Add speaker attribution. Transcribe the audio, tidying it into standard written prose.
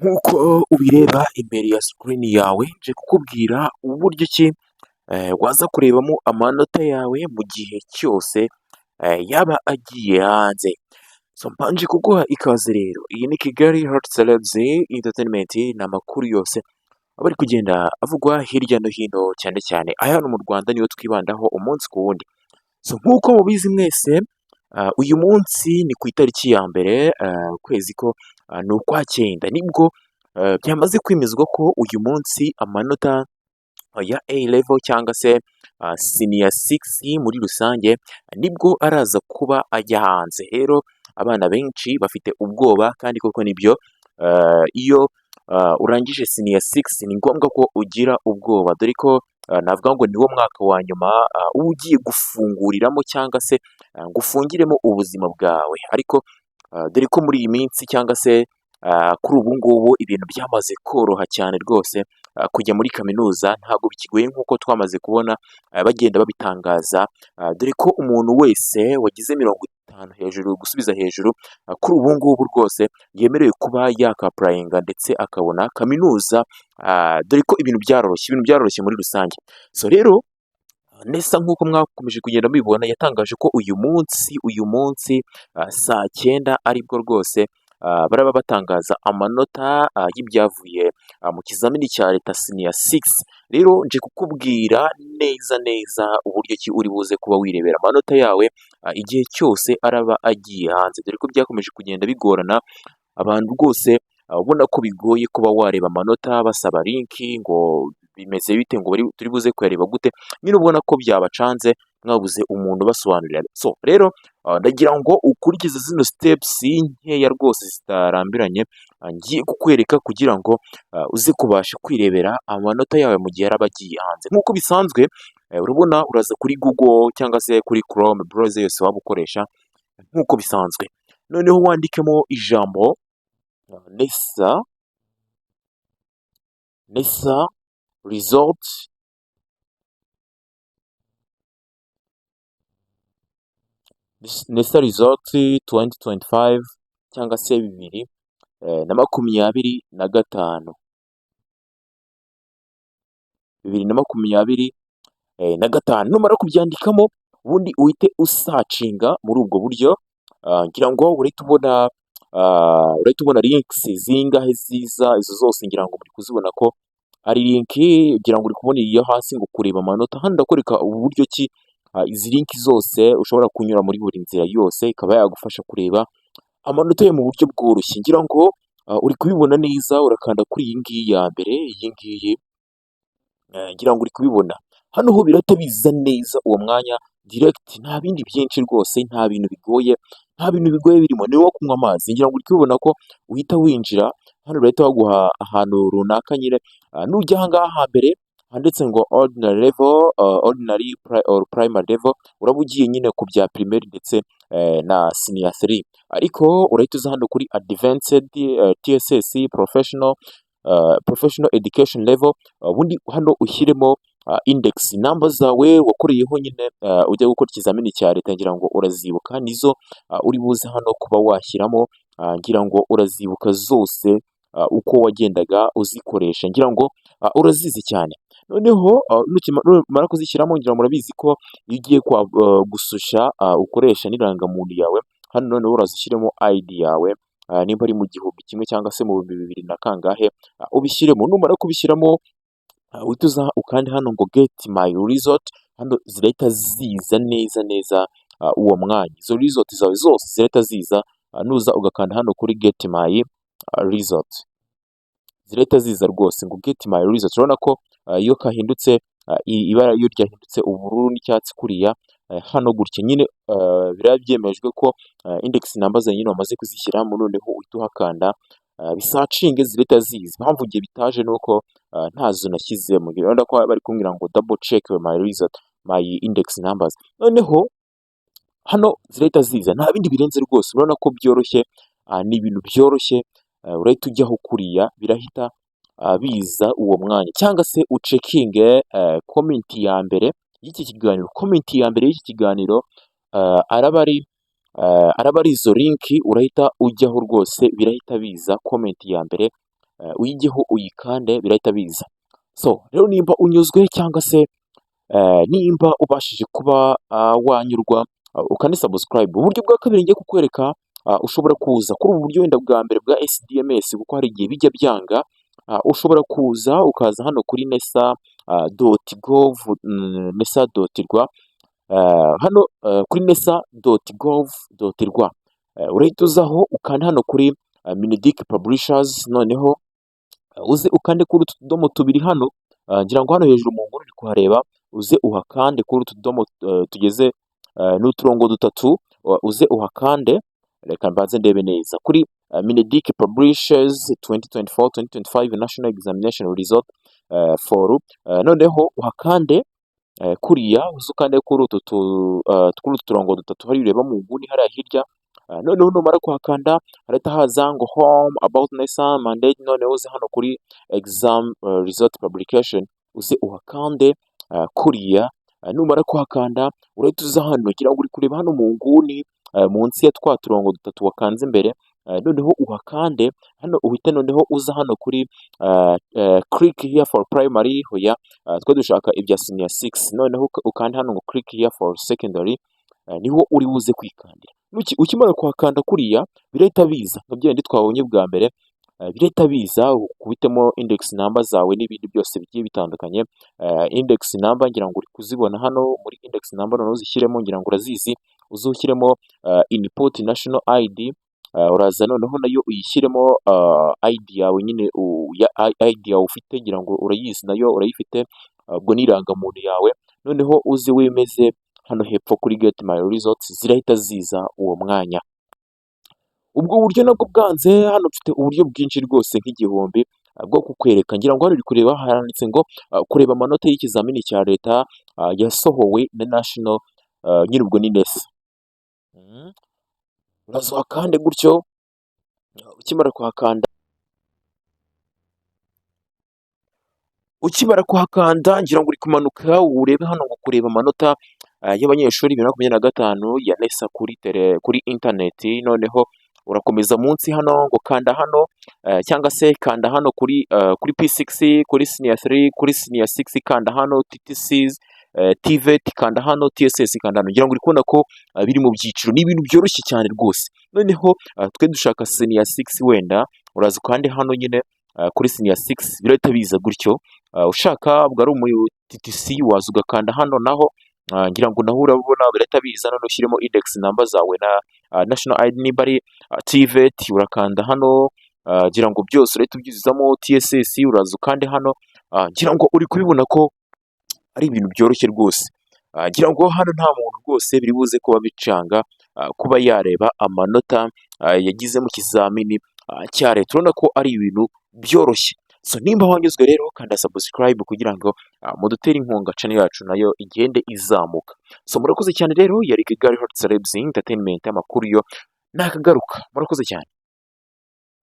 Speaker 1: Nk'uko ubireba imbere ya sikirini yawe, nje kukubwira uburyo ki waza kurebamo amanota yawe mu gihe cyose yaba agiye hanze. So mbanje kuguha ikaze rero, iyi ni Kigali Hot Celebs Entertainment, ni amakuru yose aba ari kugenda avugwa hirya no hino, cyane cyane aya hano mu Rwanda niyo twibandaho umunsi ku wundi. So nk'uko mubizi mwese, uyu munsi ni ku itariki ya mbere, ukwezi ko ni ukwa cyenda, nibwo byamaze kwemezwa ko uyu munsi amanota ya A level cyangwa se senior 6 muri rusange nibwo araza kuba ajya hanze. Rero abana benshi bafite ubwoba, kandi koko nibyo, iyo urangije senior 6 ni ngombwa ko ugira ubwoba, dore ko navuga ngo niwo mwaka wa nyuma uba ugiye gufunguriramo cyangwa se ngo ufungiremo ubuzima bwawe. Ariko dore ko muri iyi minsi cyangwa se kuri ubu ngubu ibintu byamaze koroha cyane rwose, kujya muri kaminuza ntabwo bikigoye nk'uko twamaze kubona bagenda babitangaza, dore ko umuntu wese wagize 50 hejuru gusubiza hejuru, kuri ubu ngubu rwose yemerewe kuba yakapurayinga ndetse akabona kaminuza, dore ko ibintu byaroroshye muri rusange. So rero nesa nk'uko mwakomeje kugenda mubibona, yatangaje ko uyu munsi saa 9 aribwo rwose baraba batangaza amanota y'ibyavuye mu kizamini cya leta senior 6. Rero nje kukubwira neza uburyo ki uri buze kuba wirebera amanota yawe igihe cyose araba agiye hanze, dore ko byakomeje kugenda bigorana abantu rwose, ubona ko bigoye kuba wareba amanota basaba linki ngo bimeze bite, ngo turi buze kuyareba gute, nyine ubona ko byabacanze mwabuze umuntu basobanurira. So rero ndagira ngo ukurikize zino steps nkeya rwose zitarambiranye ngiye kukwereka, kugira ngo uze kubasha kwirebera amanota yawe mu gihe araba agiye hanze. Nk'uko bisanzwe, urabona uraza kuri Google cyangwa se kuri Chrome browser yose waba ukoresha nk'uko bisanzwe, noneho wandikemo ijambo NESA results NESA results 2025 cyangwa se 2025 numara kubyandikamo ubundi uhite usacinga muri ubwo buryo, ngira ngo urahita ubona links zingahe ziza, izo zose ngira ngo muri kuzibona ko ari link, ngira ngo uri kubona iyo hasi ngo kureba amanota. Hano ndakwereka uburyo ki izi link zose ushobora kunyura muri buri nzira yose ikaba yagufasha kureba amanota yo mu buryo bworoshye. Ngira ngo uri kubibona neza, urakanda kuri iyi ngiyi ya mbere, iyi ngiyi ngira ngo uri kubibona hano ho birahita biza neza uwo mwanya direct, nta bindi byinshi rwose, nta bintu bigoye birimo, ni wo kunywa amazi. Ngira ngo uri kubibona ko uhita winjira hano, urahita baguha ahantu runaka nyine, nujya aha ngaha hambere handitse ngo ordinary level, ordinary or primary level, uraba ugiye nyine ku bya primaire ndetse na senior 3. Ariko urahita uza hano kuri advanced TSS professional education level, ubundi hano ushyiremo index number zawe wakoreyeho nyine ujya gukora ikizamini cya leta, ngira ngo urazibuka nizo uri buze hano kuba washyiramo, ngira ngo urazibuka zose uko wagendaga uzikoresha, ngira ngo urazizi cyane. Noneho numara kuzishyiramo, ngira ngo murabizi ko iyo ugiye gususha ukoresha n'irangamuntu yawe. Hano noneho urazishyiremo ID yawe, nimba ari mu 1000 cyangwa se mu 2000 na kangahe, ubishyiremo. Numara kubishyiramo uhita uza ukandi hano ngo get my result, hano zirahita ziza neza uwo mwanya, izo result zawe zose zirahita ziza, nuza ugakanda hano kuri get my result, zirahita ziza rwose ngo get my result. Urabona ko iyo kahindutse ibara iyo ryahindutse ubururu n'icyatsi kuriya, hano gutya nyine biraba byemejwe ko index number zawe nyine wamaze kuzishyiramo, noneho uhita uhakanda bisacinge zirahita ziza. Impamvu ngiye bitaje nuko ntazo nashyizemo, urabona ko bari kumbwira ngo double check my result, my index numbers. Noneho hano zirahita ziza, nta bindi birenze rwose, urabona ko byoroshye, ni ibintu byoroshye. Urahita ujyaho kuriya birahita biza uwo mwanya, cyangwa se ucekinge comment ya mbere y'iki kiganiro. Comment ya mbere y'iki kiganiro araba ari izo linki, urahita ujyaho rwose birahita biza comment ya mbere uyijyeho uyikande birahita biza. So rero nimba unyuzwe cyangwa se nimba ubashije kuba wanyurwa ukanisubscribe, uburyo bwa kabiri ngiye kukwereka ushobora kuza kuri ubu buryo wenda bwa mbere bwa SDMS kuko hari igihe bijya byanga. Ushobora kuza ukaza hano kuri nesa.gov.rw, hano kuri nesa.gov.rw urahita uzaho ukanda hano kuri Mineduc Publishers, noneho uze ukande kuri utu tudomo tubiri hano, ngira ngo hano hejuru mu nguni uri kuhareba, uze uhakande kuri utu tudomo tugeze n'uturongo dutatu, uze uhakande. Reka mbanze ndebe neza kuri Mineduc Publishers 2024-2025 National Examination Result for, noneho uhakande kuriya, uze ukande kuri utu turongo dutatu hari ureba mu nguni hariya hirya. Noneho numara kuhakanda harahita haza ngo home about NESA mandate, noneho uze hano kuri exam result publication, uze uhakande kuriya. Numara kuhakanda urahita uza hano, ngira ngo uri kureba hano mu nguni munsi ya twa turongo dutatu wakanze imbere, noneho uhakande hano, uhite noneho uza hano kuri click here for primary, hoya twe dushaka ibya senior 6, noneho ukande hano ngo click here for secondary, niho uri buze kwikandira. Ukimara kuhakanda kuriya birahita biza nka byandi twabonye bwa mbere, birahita biza ukubitemo index number zawe n'ibindi byose bigiye bitandukanye. Index number ngira ngo uri kuzibona hano, muri index number noneho uzishyiremo, ngira ngo urazizi, uzushyiremo input national ID, uraza noneho nayo uyishyiremo ID yawe nyine, ID yawe ufite, ngira ngo urayizi nayo urayifite, ubwo n'irangamuntu yawe, noneho uze wemeze hano hepfo kuri get my results, zirahita ziza uwo mwanya. Ubwo buryo nabwo bwanze, hano mfite uburyo bwinshi rwose nk'igihumbi bwo kukwereka, ngira ngo hano uri kureba haranditse ngo kureba amanota y'ikizamini cya leta yasohowe na national, nyine ubwo ni NESA. Uraza uhakande gutyo, ukimara kuhakanda ngira ngo uri kumanuka urebe hano ngo kureba amanota y'abanyeshuri 2025 ya NESA kuri internet. Noneho urakomeza munsi hano ngo kanda hano, cyangwa se kanda hano kuri P6, kuri senior 3, kuri senior 6 kanda hano, TTCs, TVET kanda hano, TSS kanda hano. Ngira ngo uri kubona ko biri mu byiciro, ni ibintu byoroshye cyane rwose. Noneho twe dushaka senior 6, wenda uraza kandi hano nyine kuri senior 6 birahita biza gutyo. Ushaka bwa ari umu TTC waza ugakanda hano naho, ngira ngo naho urabona birahita biza, none ushyiremo index number zawe na national ID, niba ari TVET urakanda hano, ngira ngo byose urahita ubyuzuzamo. TSS uraza ukande hano, ngira ngo uri kubibona ko ari ibintu byoroshye rwose. Ngira ngo hano nta muntu rwose biri buze kuba bicanga kuba yareba amanota yagize mu kizamini cya leta. Urabona ko ari ibintu byoroshye. So nimba wanyuzwe rero kanda subscribe kugira ngo mudutere inkunga channel yacu nayo igende izamuka. So murakoze cyane rero, yari Kigali Hot Celebs Entertainment, amakuru yo nakagaruka. Murakoze cyane.